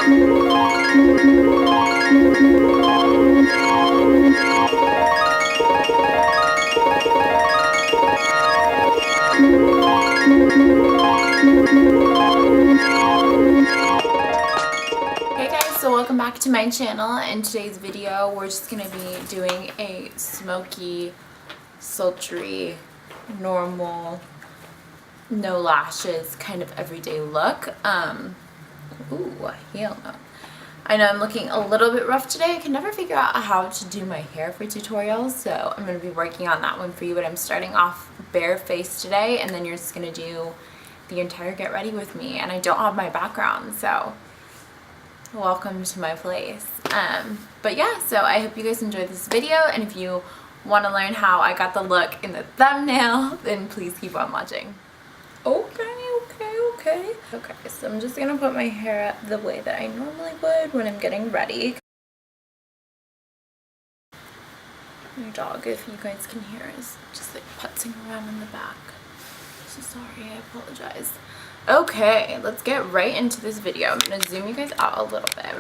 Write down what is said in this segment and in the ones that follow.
So welcome back to my channel. In today's video we're just going to be doing a smoky, sultry, normal, no lashes kind of everyday look. Ooh, hell no. I know I'm looking a little bit rough today. I can never figure out how to do my hair for tutorials, so I'm going to be working on that one for you, but I'm starting off bare face today, and then you're just going to do the entire get ready with me, and I don't have my background, so welcome to my place. But yeah, so I hope you guys enjoyed this video, and if you want to learn how I got the look in the thumbnail, then please keep on watching. Okay, so I'm just gonna put my hair up the way that I normally would when I'm getting ready. My dog, if you guys can hear, is just like putzing around in the back. So sorry, I apologize. Okay, let's get right into this video. I'm going to zoom you guys out a little bit.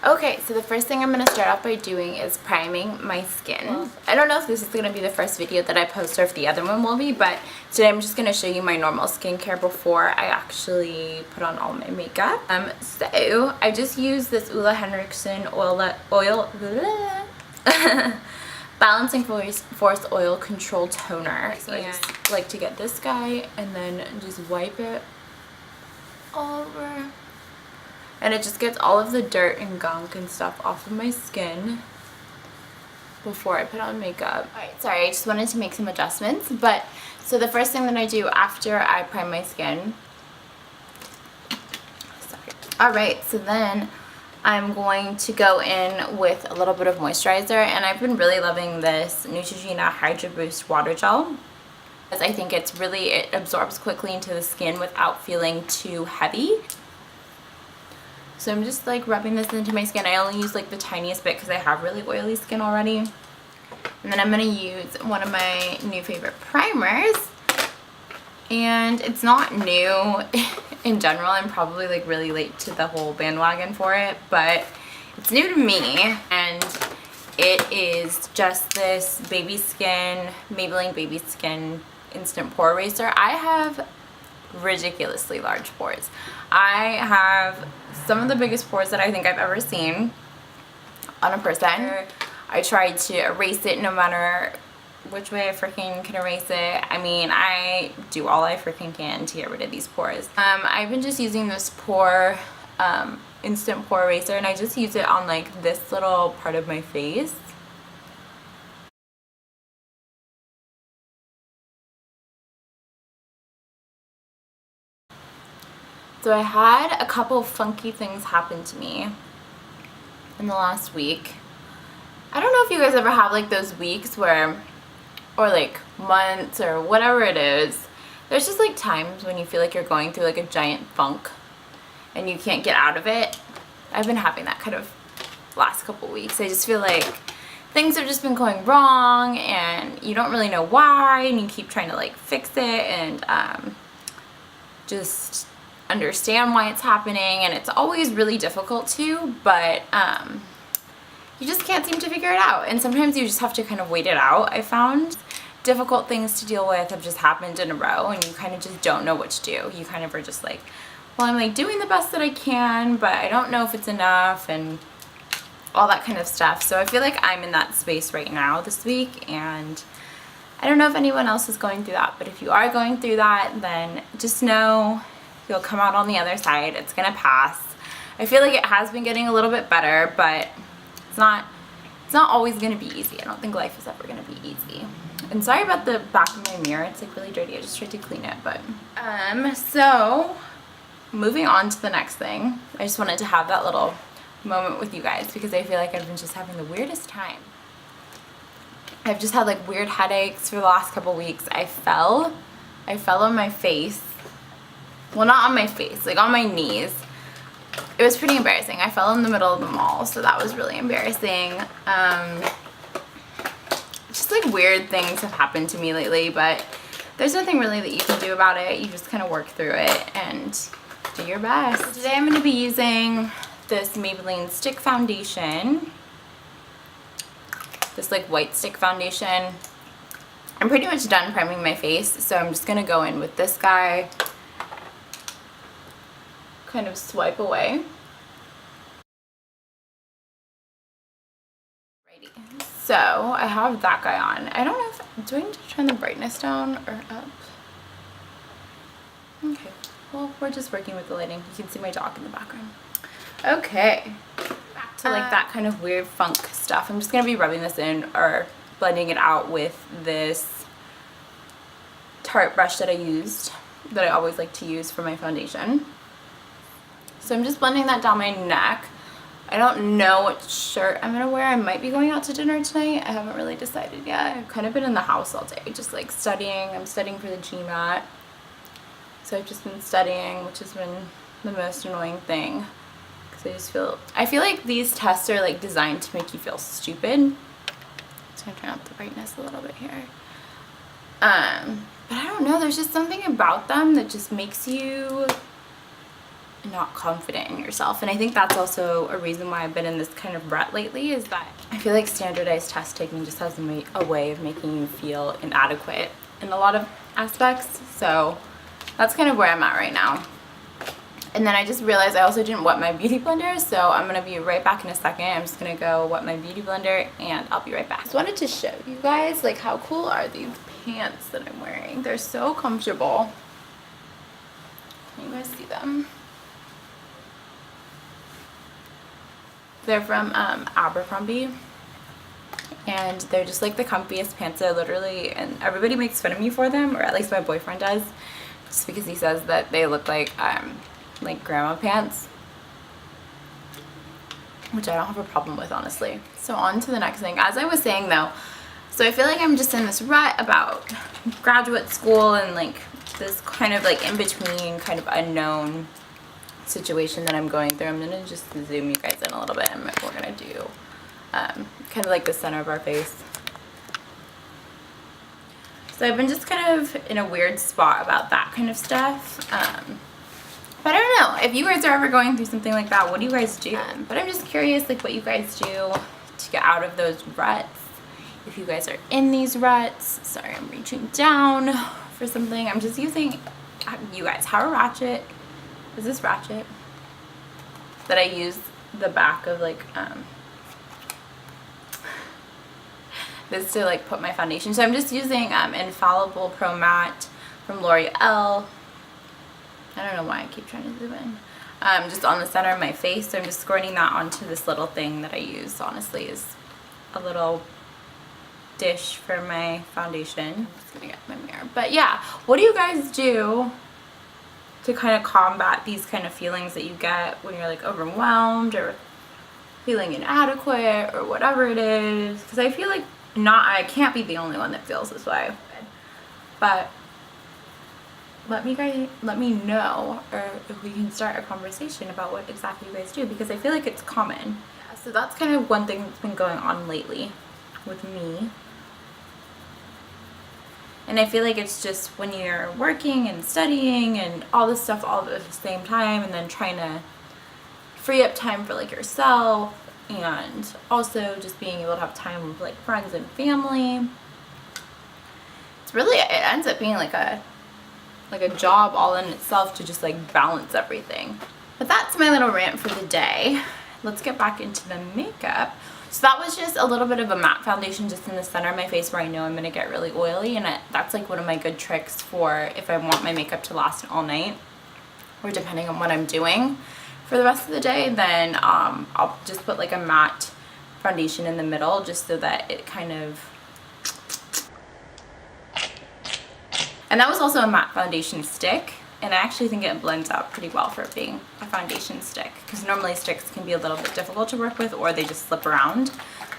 Okay, so the first thing I'm going to start off by doing is priming my skin. I don't know if this is going to be the first video that I post or if the other one will be, but today I'm just going to show you my normal skincare before I actually put on all my makeup. So I just use this Ole Henriksen oil Balancing Force Oil Control Toner. So I just like to get this guy and then just wipe it all over. And it just gets all of the dirt and gunk and stuff off of my skin before I put on makeup. Alright, sorry, I just wanted to make some adjustments. But, so the first thing that I do after I prime my skin. Alright, so then I'm going to go in with a little bit of moisturizer, and I've been really loving this Neutrogena Hydra Boost Water Gel, because I think it absorbs quickly into the skin without feeling too heavy. So I'm just like rubbing this into my skin. I only use like the tiniest bit because I have really oily skin already. And then I'm going to use one of my new favorite primers. And it's not new in general. I'm probably like really late to the whole bandwagon for it, but it's new to me, and it is just this Maybelline Baby Skin Instant Pore Eraser. I have ridiculously large pores. I have some of the biggest pores that I think I've ever seen on a person. I tried to erase it no matter which way I freaking can erase it. I mean, I do all I freaking can to get rid of these pores. I've been just using this instant pore eraser, and I just use it on like this little part of my face. So I had a couple funky things happen to me in the last week. I don't know if you guys ever have like those weeks where, or like months or whatever it is, there's just like times when you feel like you're going through like a giant funk and you can't get out of it. I've been having that kind of last couple weeks. I just feel like things have just been going wrong and you don't really know why, and you keep trying to like fix it and just understand why it's happening, and it's always really difficult to, but you just can't seem to figure it out, and sometimes you just have to kind of wait it out. I found difficult things to deal with have just happened in a row, and you kind of just don't know what to do. You kind of are just like, well, I'm like doing the best that I can, but I don't know if it's enough, and all that kind of stuff. So I feel like I'm in that space right now this week, and I don't know if anyone else is going through that, but if you are going through that, then just know you'll come out on the other side. It's gonna pass. I feel like it has been getting a little bit better, but it's not always gonna be easy. I don't think life is ever gonna be easy. And sorry about the back of my mirror. It's like really dirty. I just tried to clean it, but so moving on to the next thing. I just wanted to have that little moment with you guys because I feel like I've been just having the weirdest time. I've just had like weird headaches for the last couple weeks. I fell on my face. Well, not on my face, like on my knees. It was pretty embarrassing. I fell in the middle of the mall, so that was really embarrassing. Just like weird things have happened to me lately, but there's nothing really that you can do about it. You just kind of work through it, and Do your best. So today I'm going to be using this Maybelline Stick Foundation. This like white stick foundation. I'm pretty much done priming my face, so I'm just going to go in with this guy. Kind of swipe away. Alrighty. So I have that guy on. I don't know if, do I need to turn the brightness down or up? Okay, well, we're just working with the lighting. You can see my dog in the background. Okay, back to like that kind of weird funk stuff. I'm just gonna be rubbing this in or blending it out with this Tarte brush that I used, that I always like to use for my foundation. So I'm just blending that down my neck. I don't know what shirt I'm gonna wear. I might be going out to dinner tonight. I haven't really decided yet. I've kind of been in the house all day, just like studying. I'm studying for the GMAT. So I've just been studying, which has been the most annoying thing. Because I feel like these tests are like designed to make you feel stupid. Just gonna turn up the brightness a little bit here. But I don't know, there's just something about them that just makes you not confident in yourself. And I think that's also a reason why I've been in this kind of rut lately, is that I feel like standardized test taking just has a way of making you feel inadequate in a lot of aspects. So that's kind of where I'm at right now. And then I just realized I also didn't wet my beauty blender, so I'm going to be right back in a second. I'm just going to go wet my beauty blender and I'll be right back. Just wanted to show you guys like how cool are these pants that I'm wearing. They're so comfortable. Can you guys see them? They're from Abercrombie. And they're just like the comfiest pants. They're literally, and everybody makes fun of me for them, or at least my boyfriend does. Just because he says that they look like grandma pants, which I don't have a problem with, honestly. So on to the next thing. As I was saying though, so I feel like I'm just in this rut about graduate school and like this kind of like in between kind of unknown situation that I'm going through. I'm gonna just zoom you guys in a little bit, and we're gonna do kind of like the center of our face. So I've been just kind of in a weird spot about that kind of stuff. But I don't know, if you guys are ever going through something like that, what do you guys do? But I'm just curious like what you guys do to get out of those ruts. If you guys are in these ruts. Sorry, I'm reaching down for something. I'm just using, you guys, how ratchet, is this ratchet? That I use the back of like, this to like put my foundation. So I'm just using Infallible Pro Matte from L'Oreal. I don't know why I keep trying to zoom in. Just on the center of my face. So I'm just squirting that onto this little thing that I use. Honestly, is a little dish for my foundation. I'm just gonna get my mirror. But yeah, what do you guys do to kind of combat these kind of feelings that you get when you're like overwhelmed or feeling inadequate or whatever it is? Because I feel like I can't be the only one that feels this way. But let me know, or if we can start a conversation about what exactly you guys do, because I feel like it's common. Yeah, so that's kind of one thing that's been going on lately with me. And I feel like it's just when you're working and studying and all this stuff all at the same time, and then trying to free up time for like yourself, and also just being able to have time with like friends and family. It's really, it ends up being like a job all in itself to just like balance everything. But that's my little rant for the day. Let's get back into the makeup. So that was just a little bit of a matte foundation just in the center of my face where I know I'm going to get really oily, and that's like one of my good tricks for if I want my makeup to last all night, or depending on what I'm doing for the rest of the day, then I'll just put like a matte foundation in the middle just so that it kind of, and that was also a matte foundation stick, and I actually think it blends out pretty well for it being a foundation stick, because normally sticks can be a little bit difficult to work with, or they just slip around.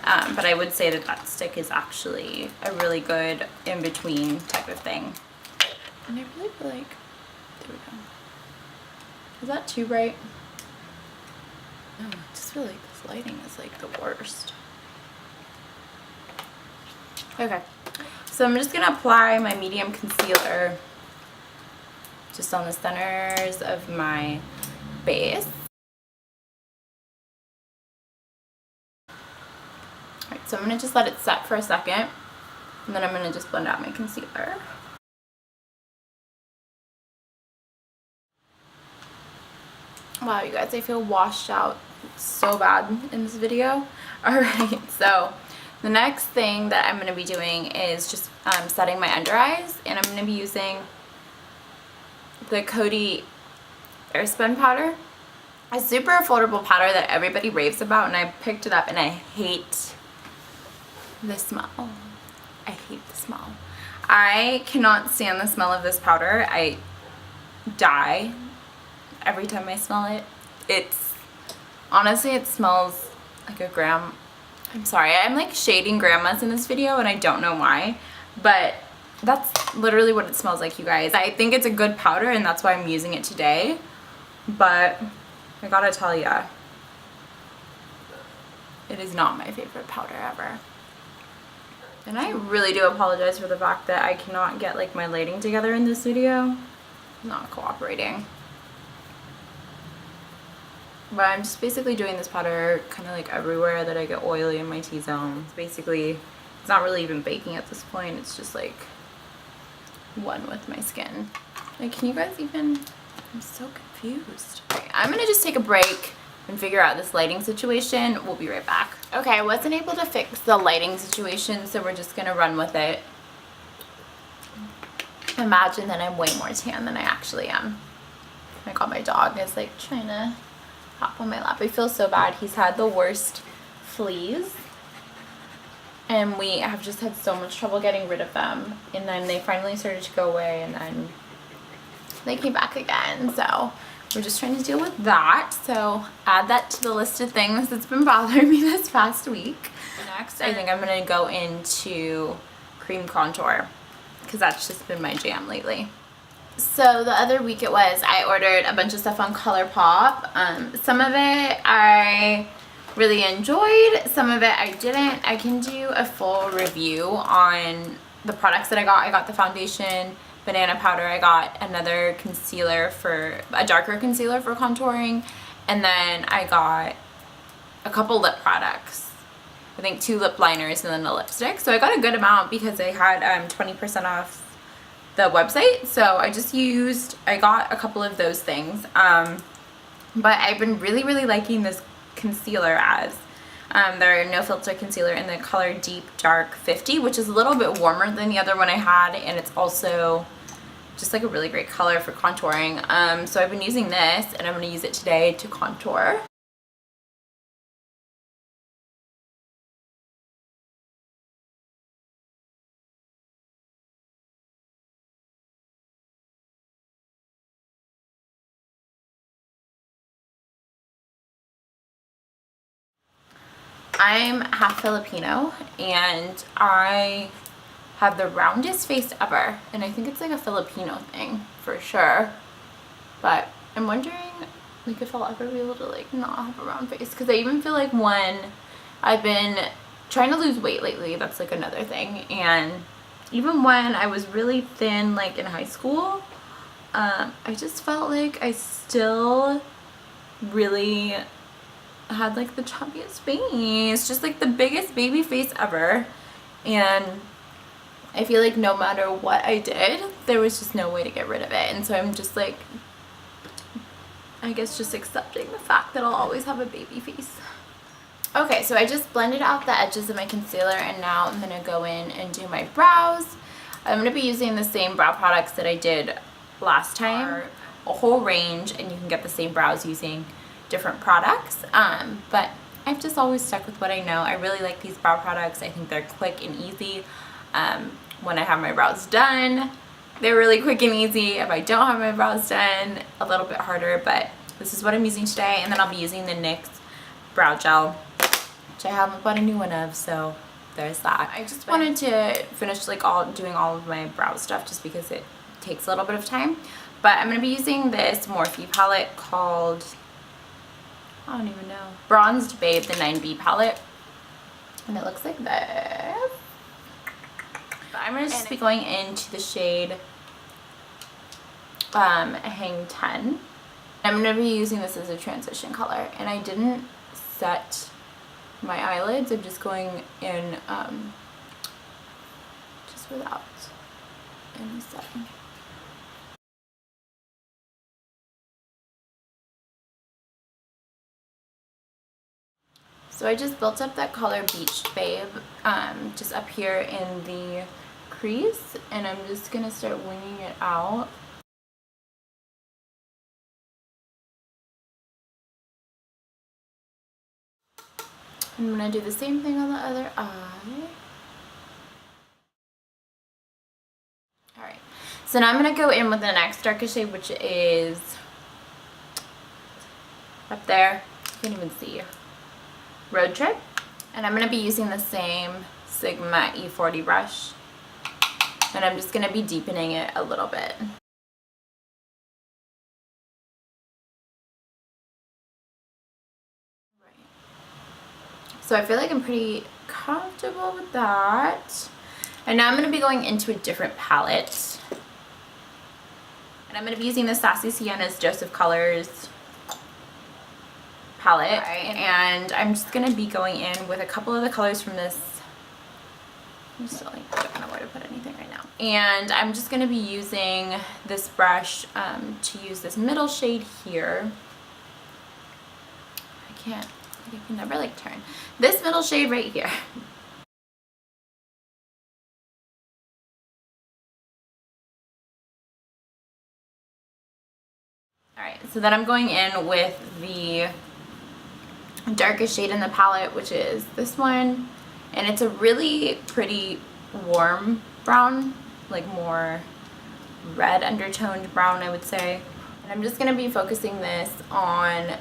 But I would say that that stick is actually a really good in-between type of thing. And I really feel like, there we go. Is that too bright? No, I just feel like this lighting is like the worst. Okay, so I'm just gonna apply my medium concealer just on the centers of my base. Alright, so I'm going to just let it set for a second, and then I'm going to just blend out my concealer. Wow, you guys, I feel washed out so bad in this video. Alright, so the next thing that I'm going to be doing is just setting my under eyes, and I'm going to be using the Coty Airspun powder. A super affordable powder that everybody raves about, and I picked it up and I hate the smell. I hate the smell. I cannot stand the smell of this powder. I die every time I smell it. It's honestly, it smells like a gram. I'm sorry, I'm like shading grandmas in this video and I don't know why, but that's literally what it smells like, you guys. I think it's a good powder and that's why I'm using it today, but I gotta tell ya, it is not my favorite powder ever. And I really do apologize for the fact that I cannot get like my lighting together in this video. It's not cooperating. But I'm just basically doing this powder kind of like everywhere that I get oily in my T-zone. It's basically, it's not really even baking at this point. It's just like one with my skin. Like, can you guys even, I'm so confused. Okay, I'm gonna just take a break and figure out this lighting situation. We'll be right back. Okay, I wasn't able to fix the lighting situation, so we're just gonna run with it. Imagine that I'm way more tan than I actually am. Oh my god, my dog is like trying to hop on my lap. I feel so bad. He's had the worst fleas and we have just had so much trouble getting rid of them, and then they finally started to go away and then they came back again, so we're just trying to deal with that. So add that to the list of things that's been bothering me this past week. Next, I think I'm going to go into cream contour because that's just been my jam lately. So the other week I ordered a bunch of stuff on ColourPop. Some of it I really enjoyed, some of it I didn't. I can do a full review on the products that I got. I got the foundation, banana powder, I got another concealer for, a darker concealer for contouring, and then I got a couple lip products. I think 2 lip liners and then a lipstick. So I got a good amount because I had 20% off the website, so I got a couple of those things, but I've been really liking this concealer as their no filter concealer in the color Deep Dark 50, which is a little bit warmer than the other one I had, and it's also just like a really great color for contouring. So I've been using this and I'm going to use it today to contour. I'm half Filipino and I have the roundest face ever, and I think it's like a Filipino thing for sure, but I'm wondering like if I'll ever be able to like not have a round face, because I even feel like when I've been trying to lose weight lately, that's like another thing, and even when I was really thin like in high school, I just felt like I still really had like the chubbiest face, just like the biggest baby face ever, and I feel like no matter what I did, there was just no way to get rid of it, and so I'm just like, I guess just accepting the fact that I'll always have a baby face. Okay, so I just blended out the edges of my concealer, and now I'm going to go in and do my brows. I'm going to be using the same brow products that I did last time, a whole range, and you can get the same brows using different products, but I've just always stuck with what I know. I really like these brow products. I think they're quick and easy. When I have my brows done, they're really quick and easy. If I don't have my brows done, a little bit harder, but this is what I'm using today, and then I'll be using the NYX brow gel, which I haven't bought a new one of, so there's that. I just wanted to finish like doing all of my brow stuff just because it takes a little bit of time, but I'm going to be using this Morphe palette called, I don't even know, Bronzed Babe, the 9B palette, and it looks like this. But I'm going to just be going into the shade Hang 10. I'm going to be using this as a transition color, and I didn't set my eyelids. I'm just going in just without any setting. So I just built up that color Beach Babe just up here in the crease, and I'm just going to start winging it out. I'm going to do the same thing on the other eye. Alright, so now I'm going to go in with the next darkest shade, which is up there. You can't even see. Road Trip. And I'm going to be using the same Sigma E40 brush. And I'm just going to be deepening it a little bit. So I feel like I'm pretty comfortable with that. And now I'm going to be going into a different palette. And I'm going to be using the Sassy Sienna's Joseph Colors palette. And I'm just going to be going in with a couple of the colors from this. I'm still like, I don't know where to put anything right now. And I'm just going to be using this brush to use this middle shade here. I can never like turn. This middle shade right here. Alright, so then I'm going in with the darkest shade in the palette, which is this one. And it's a really pretty warm brown, like more red undertoned brown, I would say. And I'm just going to be focusing this on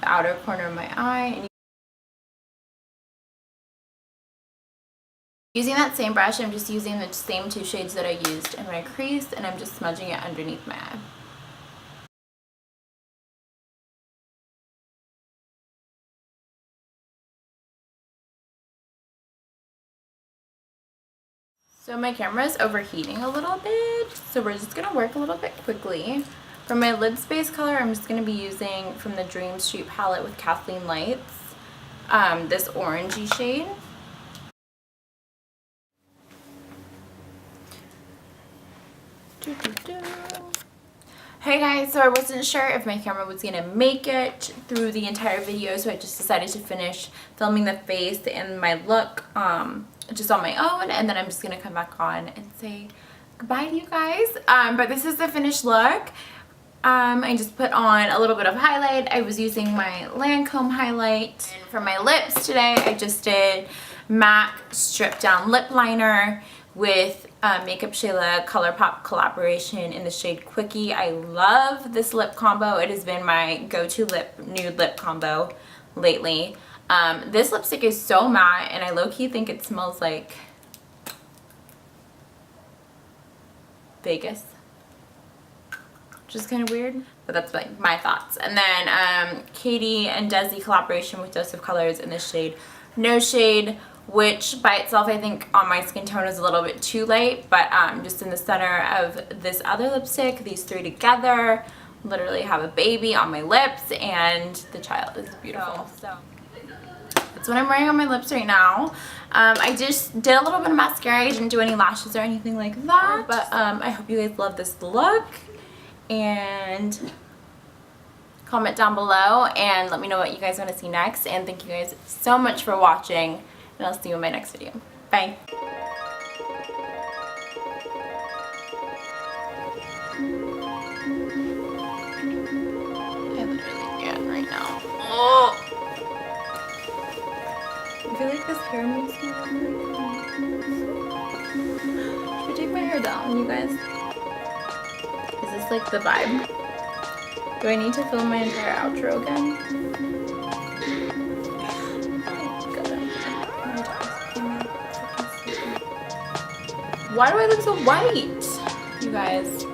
the outer corner of my eye. And using that same brush, I'm just using the same two shades that I used in my crease, and I'm just smudging it underneath my eye. So my camera is overheating a little bit, so we're just going to work a little bit quickly. For my lid space color, I'm just going to be using from the Dream Street palette with Kathleen Lights, this orangey shade. Hey guys, so I wasn't sure if my camera was going to make it through the entire video, so I just decided to finish filming the face and my look just on my own, and then I'm just going to come back on and say goodbye to you guys. But this is the finished look. I just put on a little bit of highlight. I was using my Lancome highlight. And for my lips today, I just did MAC Strip Down Lip Liner with Makeup Shayla ColourPop collaboration in the shade Quickie. I love this lip combo. It has been my go-to nude lip combo lately. This lipstick is so matte, and I low-key think it smells like Vegas, which is kind of weird, but that's like my thoughts. And then Katie and Desi collaboration with Joseph Colors in the shade No Shade, which by itself I think on my skin tone is a little bit too light, but just in the center of this other lipstick, these three together literally have a baby on my lips, and the child is beautiful. So that's what I'm wearing on my lips right now. I just did a little bit of mascara. I didn't do any lashes or anything like that, but I hope you guys love this look, and comment down below and let me know what you guys want to see next. And thank you guys so much for watching, and I'll see you in my next video. Bye. I literally can't right now. Oh. I feel like this hair makes me should I take my hair down, you guys? Is this like the vibe? Do I need to film my entire outro again? Why do I look so white, you guys?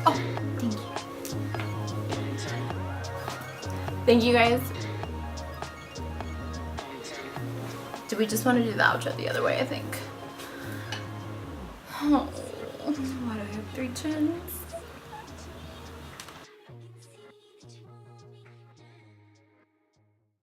Oh, thank you. Thank you guys. Do we just want to do the outro the other way, I think? Oh, why do I have 3 chins?